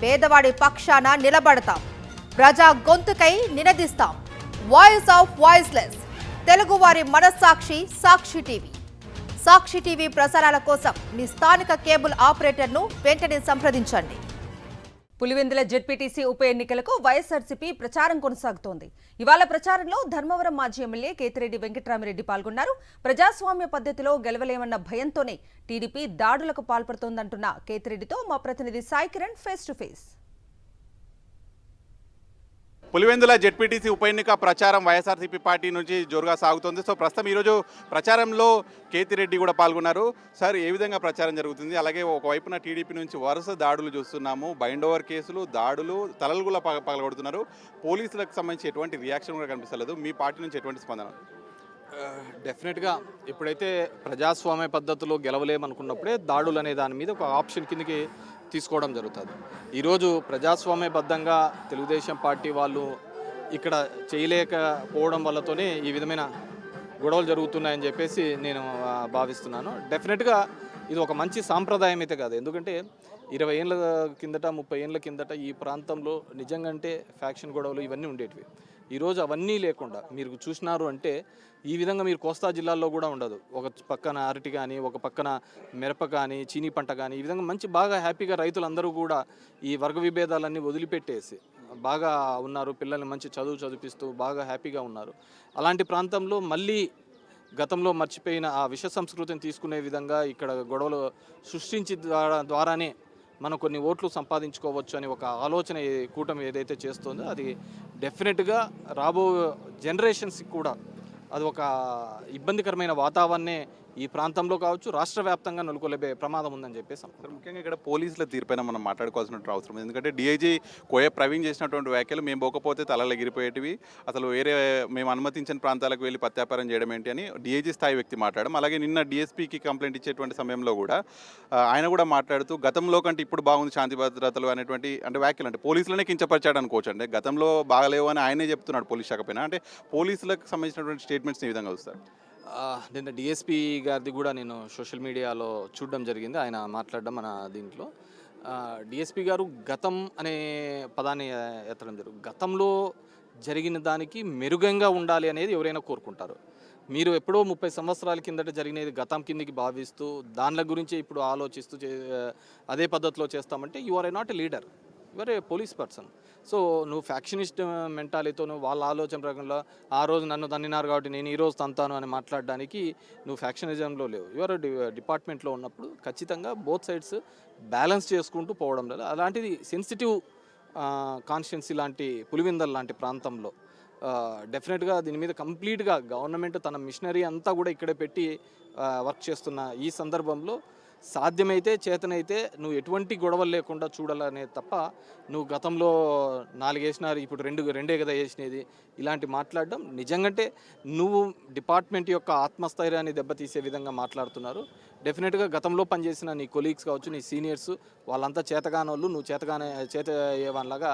పేదవాడి పక్షాన నిలబడతాం, ప్రజా గొంతుకై నినదిస్తాం. వాయిస్ ఆఫ్ వాయిస్లెస్, తెలుగువారి మనస్సాక్షి సాక్షి టీవీ. సాక్షి టీవీ ప్రసారాల కోసం మీ స్థానిక కేబుల్ ఆపరేటర్ను వెంటనే సంప్రదించండి. పులివెందుల జెడ్పీటీసీ ఉప ఎన్నికలకు వైఎస్ఆర్సీపీ ప్రచారం కొనసాగుతోంది. ఇవాళ ప్రచారంలో ధర్మవరం మాజీ ఎమ్మెల్యే కేతిరెడ్డి వెంకట్రామిరెడ్డి పాల్గొన్నారు. ప్రజాస్వామ్య పద్ధతిలో గెలవలేమన్న భయంతోనే టీడీపీ దాడులకు పాల్పడుతోందంటున్న కేతిరెడ్డితో మా ప్రతినిధి Sai Kiran face to face. Pulivendula ZPTC ఉప ఎన్నిక ప్రచారం వైఎస్ఆర్సీపీ పార్టీ నుంచి జోరుగా సాగుతోంది. సో ప్రస్తుతం ఈరోజు ప్రచారంలో కేతిరెడ్డి కూడా పాల్గొన్నారు. సార్, ఏ విధంగా ప్రచారం జరుగుతుంది? అలాగే ఒకవైపున టీడీపీ నుంచి వరుస దాడులు చూస్తున్నాము, బైండ్ ఓవర్ కేసులు, దాడులు, తలలు కూడా పగలగొడుతున్నారు. పోలీసులకు సంబంధించి ఎటువంటి రియాక్షన్ కూడా కనిపిస్తలేదు. మీ పార్టీ నుంచి ఎటువంటి స్పందన? డెఫినెట్గా ఇప్పుడైతే ప్రజాస్వామ్య పద్ధతిలో గెలవలేమనుకున్నప్పుడే దాడులు అనే దాని మీద ఒక ఆప్షన్ కిందకి తీసుకోవడం జరుగుతుంది. ఈరోజు ప్రజాస్వామ్యబద్ధంగా తెలుగుదేశం పార్టీ వాళ్ళు ఇక్కడ చేయలేకపోవడం వల్లతోనే ఈ విధమైన గొడవలు జరుగుతున్నాయని చెప్పేసి నేను భావిస్తున్నాను. డెఫినెట్గా ఇది ఒక మంచి సాంప్రదాయం అయితే కాదు. ఎందుకంటే 20 ఏళ్ళ కిందట 30 ఏళ్ళ కిందట ఈ ప్రాంతంలో నిజంగా ఫ్యాక్షన్ గొడవలు ఇవన్నీ ఉండేటివి. ఈరోజు అవన్నీ లేకుండా మీరు చూసినారు అంటే ఈ విధంగా మీరు కోస్తా జిల్లాల్లో కూడా ఉండదు. ఒక పక్కన అరటి కానీ, ఒక పక్కన మిరప కానీ, చీనీ పంట కానీ, ఈ విధంగా మంచి బాగా హ్యాపీగా రైతులందరూ కూడా ఈ వర్గ విభేదాలన్నీ వదిలిపెట్టేసి బాగా ఉన్నారు. పిల్లల్ని మంచి చదివిస్తూ బాగా హ్యాపీగా ఉన్నారు. అలాంటి ప్రాంతంలో మళ్ళీ గతంలో మర్చిపోయిన ఆ విష సంస్కృతిని తీసుకునే విధంగా ఇక్కడ గొడవలు సృష్టించి ద్వారానే మనం కొన్ని ఓట్లు సంపాదించుకోవచ్చు అని ఒక ఆలోచన కూటమి ఏదైతే చేస్తుందో అది డెఫినెట్గా రాబో జనరేషన్స్కి కూడా అది ఒక ఇబ్బందికరమైన వాతావరణమే ఈ ప్రాంతంలో కావచ్చు, రాష్ట్ర వ్యాప్తంగా నెలకొల్పే ప్రమాదం ఉందని చెప్పేసి. ముఖ్యంగా ఇక్కడ పోలీసుల తీర్పైన మనం మాట్లాడుకోవాల్సిన అవసరం. ఎందుకంటే డీఐజీ కోయ ప్రవీణ్ చేసినటువంటి వ్యాఖ్యలు మేము పోకపోతే తలలు ఎగిరిపోయేటివి, అసలు వేరే మేము అనుమతించిన ప్రాంతాలకు వెళ్ళి పత్యాపారం చేయడం ఏంటి అని డీఐజీ స్థాయి వ్యక్తి మాట్లాడడం. అలాగే నిన్న డిఎస్పీకి కంప్లైంట్ ఇచ్చేటువంటి సమయంలో కూడా ఆయన కూడా మాట్లాడుతూ గతంలో కంటే ఇప్పుడు బాగుంది శాంతి భద్రతలు అనేటువంటి అంటే వ్యాఖ్యలు, అంటే పోలీసులనే కించపరిచాడు అనుకోవచ్చు. అంటే గతంలో బాగలేవు అని ఆయనే చెప్తున్నాడు పోలీస్ శాఖ పైన. అంటే పోలీసులకు సంబంధించినటువంటి స్టేట్మెంట్స్ ఈ విధంగా వస్తారు. నిన్న డిఎస్పీ గారిది కూడా నేను సోషల్ మీడియాలో చూడడం జరిగింది. ఆయన మాట్లాడడం మన దీంట్లో డిఎస్పీ గారు గతం అనే పదాన్ని ఎత్తడం జరుగుతుంది. గతంలో జరిగిన దానికి మెరుగంగా ఉండాలి అనేది ఎవరైనా కోరుకుంటారు. మీరు ఎప్పుడో 30 సంవత్సరాల కిందట జరిగినది గతం కిందికి భావిస్తూ దానిల గురించి ఇప్పుడు ఆలోచిస్తూ అదే పద్ధతిలో చేస్తామంటే you are a not a leader, you are a police person. So నువ్వు ఫ్యాక్షనిస్ట్ మెంటాలిటీతో నువ్వు వాళ్ళ ఆలోచన ప్రకారంలో ఆ రోజు నన్ను తన్నినారు కాబట్టి నేను ఈరోజు తంతాను అని మాట్లాడడానికి నువ్వు ఫ్యాక్షనిజంలో లేవు. యువర్ డిపార్ట్మెంట్లో ఉన్నప్పుడు ఖచ్చితంగా బోత్ సైడ్స్ బ్యాలెన్స్ చేసుకుంటూ పోవడం లేదు. అలాంటిది సెన్సిటివ్ కాన్స్టిట్యున్సీ లాంటి పులివెందుల లాంటి ప్రాంతంలో డెఫినెట్గా దీని మీద కంప్లీట్గా గవర్నమెంట్ తన మిషనరీ అంతా కూడా ఇక్కడే పెట్టి వర్క్ చేస్తున్న ఈ సందర్భంలో సాధ్యమైతే చేతనైతే నువ్వు ఎటువంటి గొడవలు లేకుండా చూడాలనే తప్ప నువ్వు గతంలో 4 వేసినారు ఇప్పుడు రెండే కదా వేసినది ఇలాంటి మాట్లాడడం నిజంగానే నువ్వు డిపార్ట్మెంట్ యొక్క ఆత్మస్థైర్యాన్ని దెబ్బతీసే విధంగా మాట్లాడుతున్నారు. డెఫినెట్గా గతంలో పనిచేసిన నీ కొలీగ్స్ కావచ్చు, నీ సీనియర్స్ వాళ్ళంతా చేతగానోళ్ళు, నువ్వు చేత అయ్యేవాళ్ళలాగా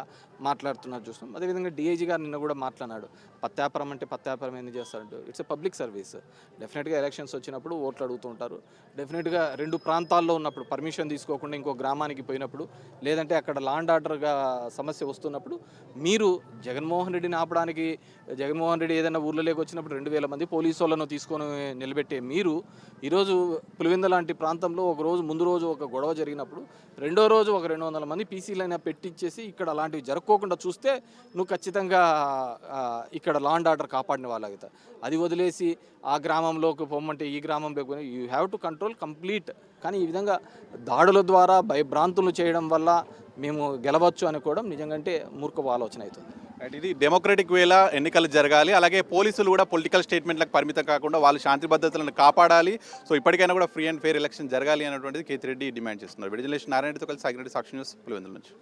మాట్లాడుతున్నారు చూస్తున్నాం. అదేవిధంగా డిఐజీ గారు నిన్న కూడా మాట్లాడాడు, పత్యాపరం అంటే పత్యాపరం ఎందుకు చేస్తారంటూ. It's a public service. డెఫినెట్గా ఎలక్షన్స్ వచ్చినప్పుడు ఓట్లు అడుగుతూ ఉంటారు. డెఫినెట్గా 2 ప్రాంతాల్లో ఉన్నప్పుడు పర్మిషన్ తీసుకోకుండా ఇంకో గ్రామానికి పోయినప్పుడు లేదంటే అక్కడ లాండ్ ఆర్డర్గా సమస్య వస్తున్నప్పుడు మీరు జగన్మోహన్ రెడ్డిని ఆపడానికి జగన్మోహన్ రెడ్డి ఏదైనా ఊర్లలోకి వచ్చినప్పుడు 2000 మంది పోలీసు వాళ్ళను తీసుకొని నిలబెట్టే మీరు ఈరోజు పులివెందుల లాంటి ప్రాంతంలో ముందు రోజు ఒక గొడవ జరిగినప్పుడు రెండో రోజు ఒక 200 మంది పీసీలైనా పెట్టించేసి ఇక్కడ అలాంటివి జరగకోకుండా చూస్తే నువ్వు ఖచ్చితంగా ఇక్కడ లాండ్ ఆర్డర్ కాపాడిన వాళ్ళవుతా. అది వదిలేసి ఆ గ్రామంలోకి పొమ్మంటే ఈ గ్రామంలోకి పోయి you have to control complete. కానీ ఈ విధంగా దాడుల ద్వారా భయభ్రాంతులు చేయడం వల్ల మేము గెలవచ్చు అనుకోవడం నిజంగా మూర్ఖపు ఆలోచన అవుతుంది. ఇది డెమోక్రటిక్ వేలా ఎన్నికలు జరగాలి. అలాగే పోలీసులు కూడా పొలిటికల్ స్టేట్మెంట్లకు పరిమితం కాకుండా వాళ్ళు శాంతి భద్రతలను కాపాడాలి. సో ఇప్పటికైనా కూడా ఫ్రీ అండ్ ఫెయిర్ ఎలక్షన్ జరగాలి అనేటువంటిది కేతిరెడ్డి డిమాండ్ చేస్తున్నారు. విడుదల నారాయణతో కలిసి సాగిరెడ్డి, సాక్షి న్యూస్, పులివెందుల నుంచి.